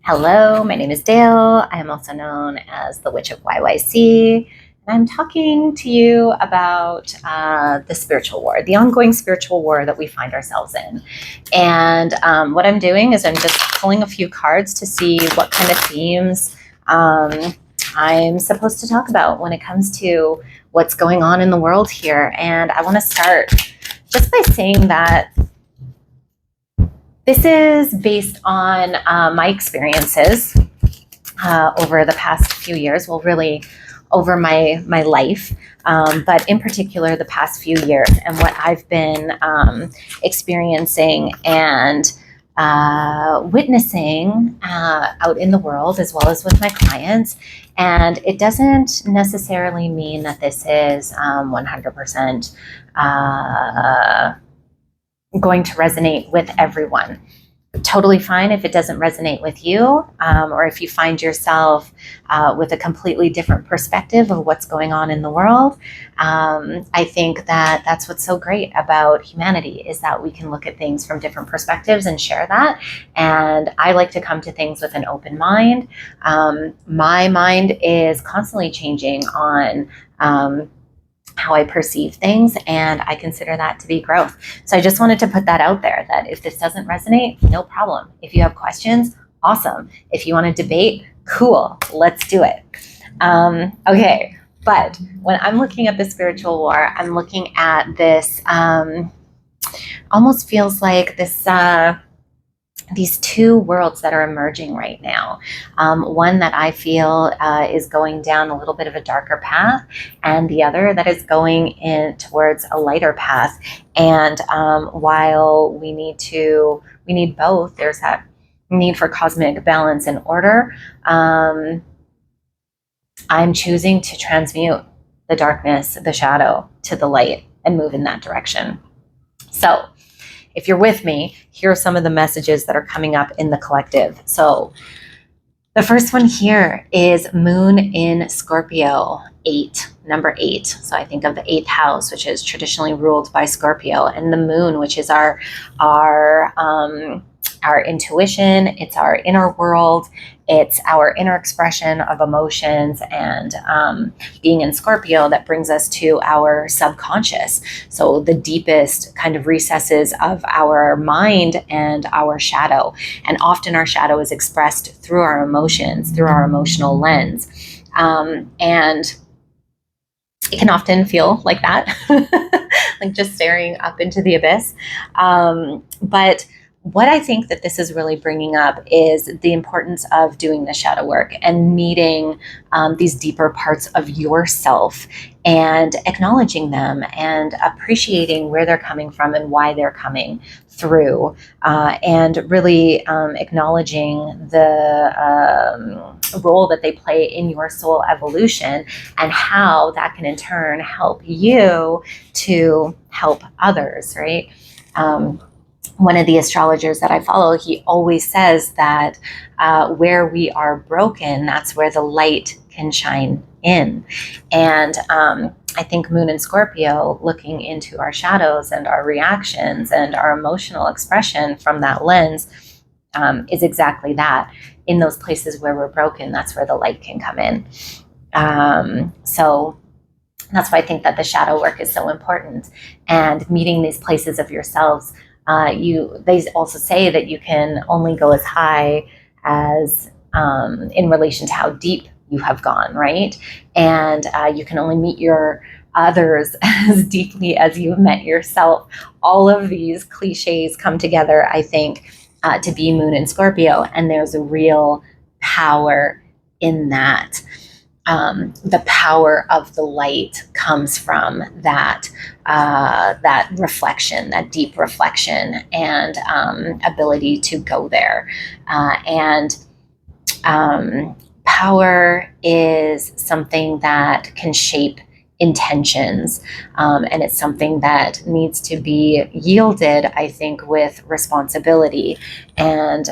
Hello, my name is Dale. I am also known as the Witch of YYC. And I'm talking to you about the spiritual war, the ongoing spiritual war that we find ourselves in. And what I'm doing is I'm just pulling a few cards to see what kind of themes I'm supposed to talk about when it comes to what's going on in the world here. And I want to start just by saying that this is based on my experiences over the past few years. Well, really over my life, but in particular the past few years and what I've been experiencing and witnessing out in the world as well as with my clients. And it doesn't necessarily mean that this is 100% going to resonate with everyone. Totally fine if it doesn't resonate with you, or if you find yourself with a completely different perspective of what's going on in the world. I think that that's what's so great about humanity, is that we can look at things from different perspectives and share that. And I like to come to things with an open mind. My mind is constantly changing on how I perceive things, and I consider that to be growth. So I just wanted to put that out there, that if this doesn't resonate, no problem. If you have questions, awesome. If you want to debate, cool, let's do it. Okay, but when I'm looking at the spiritual war, I'm looking at this, almost feels like this, these two worlds that are emerging right now. One that I feel is going down a little bit of a darker path, and the other that is going in towards a lighter path. And while we need both, there's that need for cosmic balance and order. I'm choosing to transmute the darkness, the shadow, to the light and move in that direction. So if you're with me, here are some of the messages that are coming up in the collective. So the first one here is Moon in Scorpio, number 8. So I think of the 8th house, which is traditionally ruled by Scorpio, and the moon, which is our intuition, it's our inner world, it's our inner expression of emotions, and being in Scorpio, that brings us to our subconscious. So the deepest kind of recesses of our mind and our shadow. And often our shadow is expressed through our emotions, through our emotional lens. And it can often feel like that, like just staring up into the abyss. But what I think that this is really bringing up is the importance of doing the shadow work and meeting these deeper parts of yourself and acknowledging them and appreciating where they're coming from and why they're coming through, and really acknowledging the role that they play in your soul evolution, and how that can in turn help you to help others, right? One of the astrologers that I follow, he always says that where we are broken, that's where the light can shine in. And I think Moon in Scorpio, looking into our shadows and our reactions and our emotional expression from that lens, is exactly that. In those places where we're broken, that's where the light can come in. So that's why I think that the shadow work is so important, and meeting these places of yourselves. They also say that you can only go as high as in relation to how deep you have gone, right? And you can only meet your others as deeply as you've met yourself. All of these cliches come together, I think, to be Moon in Scorpio, and there's a real power in that. The power of the light comes from that reflection, that deep reflection, and ability to go there. And power is something that can shape intentions, and it's something that needs to be yielded, I think, with responsibility. And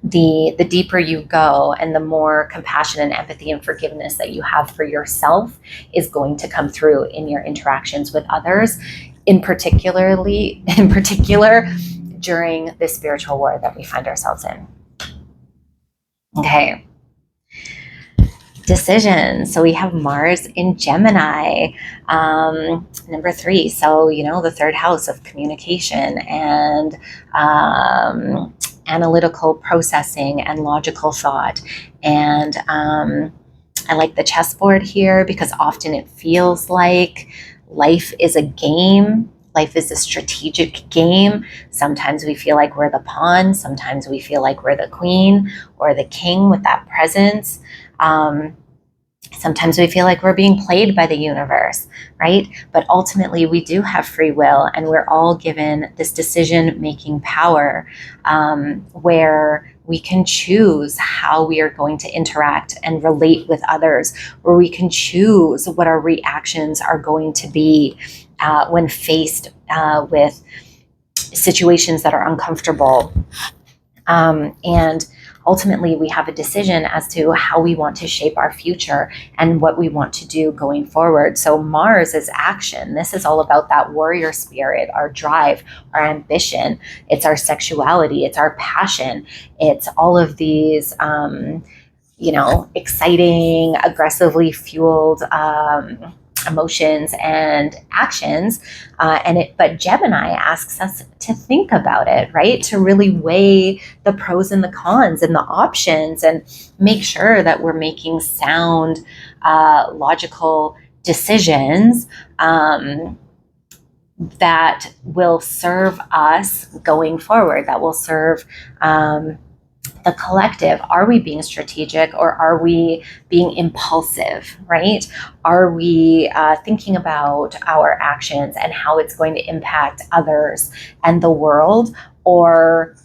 the deeper you go and the more compassion and empathy and forgiveness that you have for yourself is going to come through in your interactions with others, in particular during the spiritual war that we find ourselves in. Okay. Decisions. So we have Mars in Gemini, number 3. So, the third house of communication and analytical processing and logical thought. And I like the chessboard here because often it feels like life is a game. Life is a strategic game. Sometimes we feel like we're the pawn. Sometimes we feel like we're the queen or the king with that presence. Sometimes we feel like we're being played by the universe, right? But ultimately, we do have free will, and we're all given this decision making power where we can choose how we are going to interact and relate with others, where we can choose what our reactions are going to be when faced with situations that are uncomfortable. And ultimately, we have a decision as to how we want to shape our future and what we want to do going forward. So Mars is action. This is all about that warrior spirit, our drive, our ambition. It's our sexuality. It's our passion. It's all of these, exciting, aggressively fueled emotions and actions. But Gemini asks us to think about it, right? To really weigh the pros and the cons and the options and make sure that we're making sound, logical decisions that will serve us going forward, that will serve the collective. Are we being strategic or are we being impulsive, right? Are we thinking about our actions and how it's going to impact others and the world? Or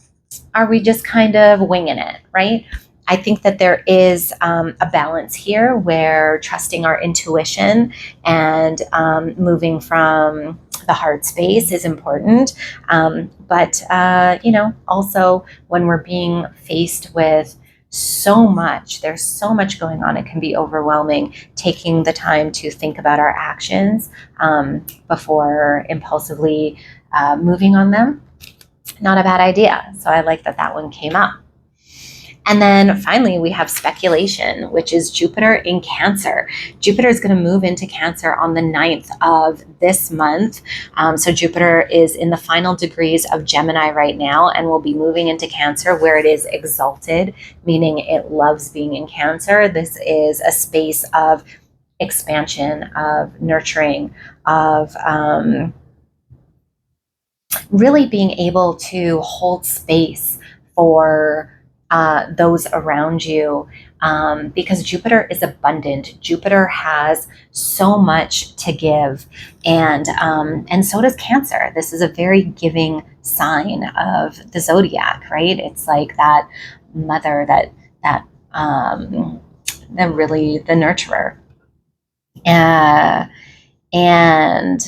are we just kind of winging it, right? I think that there is a balance here where trusting our intuition and moving from the heart space is important. But also when we're being faced with so much, there's so much going on, it can be overwhelming. Taking the time to think about our actions before impulsively moving on them, not a bad idea. So I like that one came up. And then finally, we have speculation, which is Jupiter in Cancer. Jupiter is going to move into Cancer on the 9th of this month. So Jupiter is in the final degrees of Gemini right now and will be moving into Cancer where it is exalted, meaning it loves being in Cancer. This is a space of expansion, of nurturing, of really being able to hold space for those around you, because Jupiter is abundant. Jupiter has so much to give, and so does Cancer. This is a very giving sign of the zodiac, right? It's like that mother, that really the nurturer. And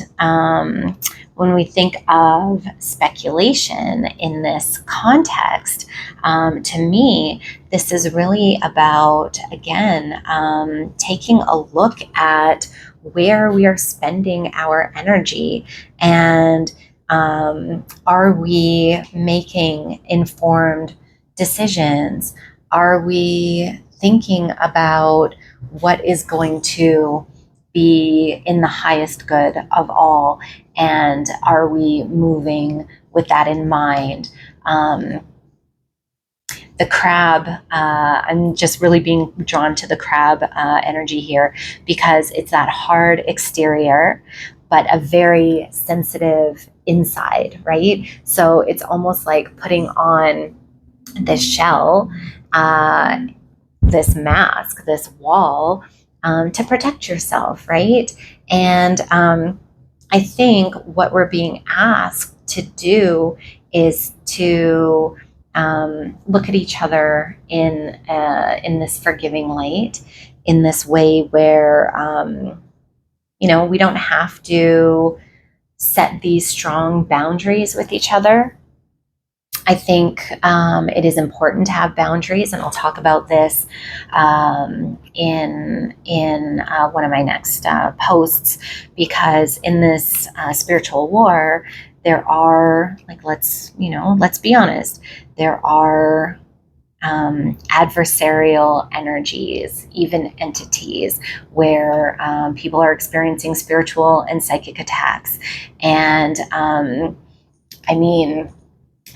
when we think of speculation in this context, to me, this is really about, again, taking a look at where we are spending our energy and are we making informed decisions? Are we thinking about what is going to be in the highest good of all? And are we moving with that in mind? The crab, I'm just really being drawn to the crab energy here because it's that hard exterior, but a very sensitive inside, right? So it's almost like putting on this shell, this mask, this wall, to protect yourself, right? And I think what we're being asked to do is to look at each other in this forgiving light, in this way where we don't have to set these strong boundaries with each other. I think it is important to have boundaries, and I'll talk about this in one of my next posts, because in this spiritual war, there are, like, let's be honest, there are adversarial energies, even entities where people are experiencing spiritual and psychic attacks. And I mean,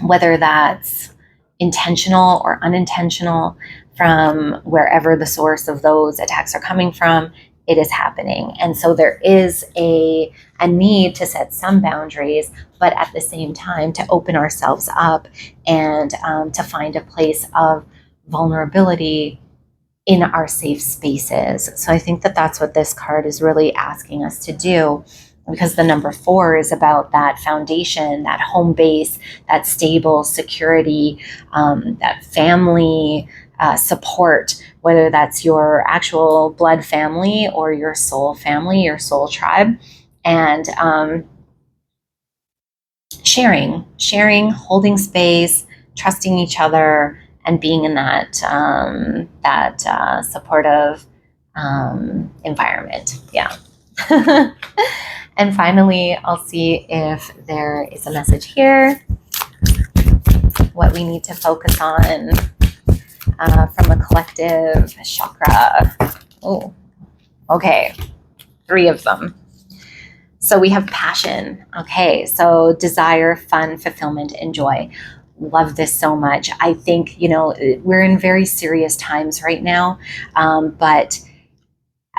whether that's intentional or unintentional, from wherever the source of those attacks are coming from, it is happening. And so there is a need to set some boundaries, but at the same time to open ourselves up and to find a place of vulnerability in our safe spaces. So I think that that's what this card is really asking us to do, because the number 4 is about that foundation, that home base, that stable security, that family support, whether that's your actual blood family or your soul family, your soul tribe, and sharing, holding space, trusting each other, and being in that supportive environment. Yeah. And finally, I'll see if there is a message here, what we need to focus on from a collective chakra. Oh, okay. 3 of them. So we have passion. Okay, so desire, fun, fulfillment, and joy. Love this so much. I think, we're in very serious times right now, but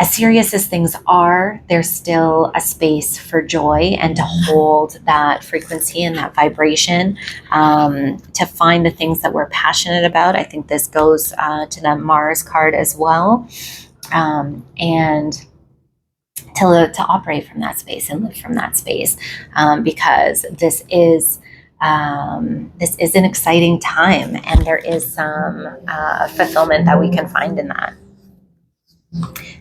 as serious as things are, there's still a space for joy and to hold that frequency and that vibration, to find the things that we're passionate about. I think this goes to the Mars card as well, and to operate from that space and live from that space, because this is an exciting time, and there is some fulfillment that we can find in that.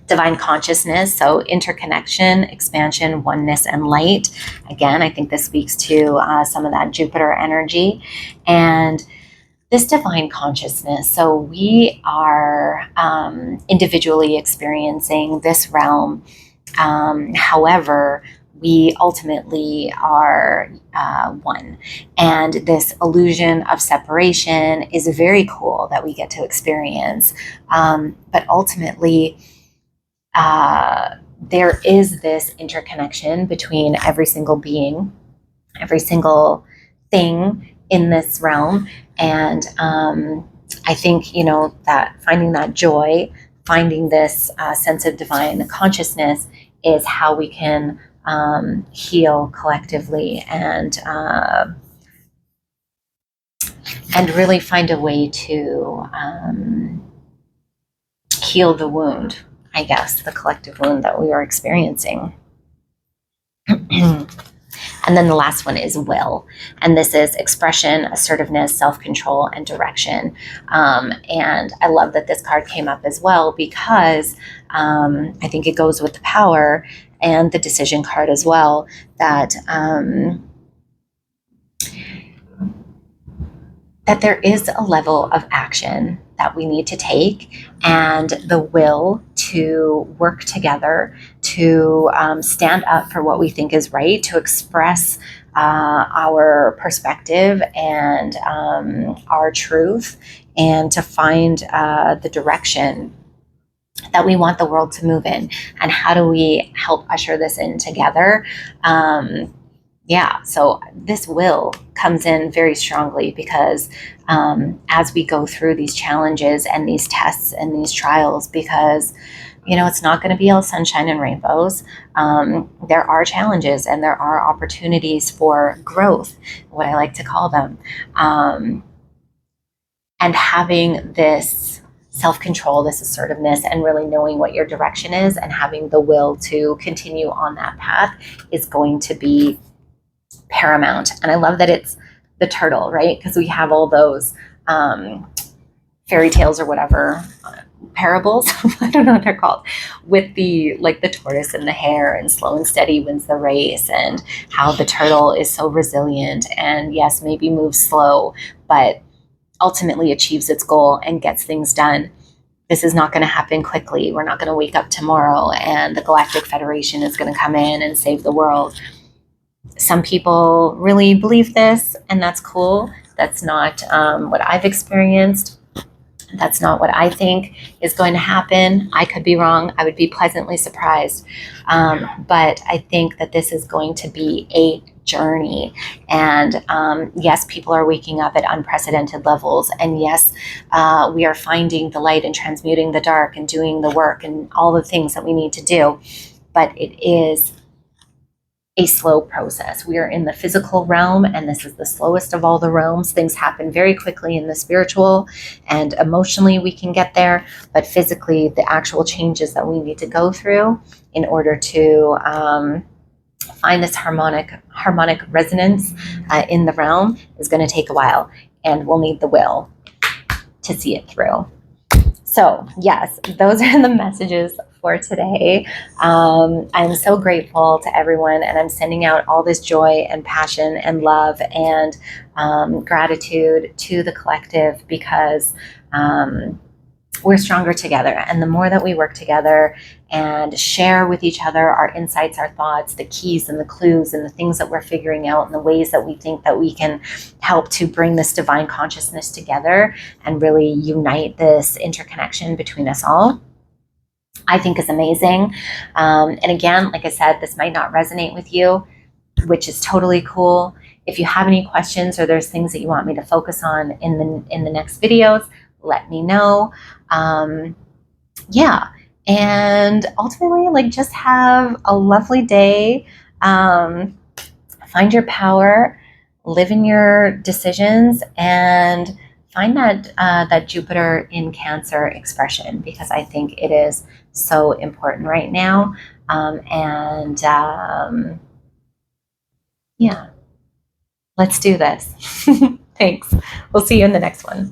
Divine consciousness, so interconnection, expansion, oneness, and light. Again, I think this speaks to some of that Jupiter energy. And this divine consciousness, so we are individually experiencing this realm. However, we ultimately are one. And this illusion of separation is very cool that we get to experience. But ultimately, there is this interconnection between every single being, every single thing in this realm. And I think, that finding that joy, finding this sense of divine consciousness is how we can heal collectively and really find a way to heal the wound, I guess, the collective wound that we are experiencing. And then the last one is will. And this is expression, assertiveness, self-control, and direction. And I love that this card came up as well, because I think it goes with the power and the decision card as well, that that there is a level of action that we need to take, and the will to work together, to stand up for what we think is right, to express our perspective and our truth, and to find the direction that we want the world to move in, and how do we help usher this in together. So this will comes in very strongly, because as we go through these challenges and these tests and these trials, because it's not going to be all sunshine and rainbows. There are challenges, and there are opportunities for growth, what I like to call them, and having this self-control, this assertiveness, and really knowing what your direction is and having the will to continue on that path is going to be paramount. And I love that it's the turtle, right? Because we have all those fairy tales or whatever, parables, I don't know what they're called, with the tortoise and the hare, and slow and steady wins the race, and how the turtle is so resilient and yes, maybe moves slow, but ultimately achieves its goal and gets things done. This is not going to happen quickly. We're not going to wake up tomorrow and the Galactic Federation is going to come in and save the world. Some people really believe this, and that's cool. That's not what I've experienced. That's not what I think is going to happen. I could be wrong. I would be pleasantly surprised. But I think that this is going to be a journey. And yes, people are waking up at unprecedented levels. And yes, we are finding the light and transmuting the dark and doing the work and all the things that we need to do. But it is a slow process. We are in the physical realm, and this is the slowest of all the realms. Things happen very quickly in the spiritual, and emotionally we can get there, but physically, the actual changes that we need to go through in order to find this harmonic resonance in the realm is going to take a while, and we'll need the will to see it through. So yes, those are the messages for today. I'm so grateful to everyone, and I'm sending out all this joy and passion and love and gratitude to the collective, because we're stronger together. And the more that we work together and share with each other our insights, our thoughts, the keys and the clues and the things that we're figuring out and the ways that we think that we can help to bring this divine consciousness together and really unite this interconnection between us all, I think is amazing. And again, like I said, this might not resonate with you, which is totally cool. If you have any questions or there's things that you want me to focus on in the next videos, let me know. Yeah. And ultimately, like, just have a lovely day. Find your power, live in your decisions, and find that Jupiter in Cancer expression, because I think it is so important right now. Yeah, let's do this. Thanks. We'll see you in the next one.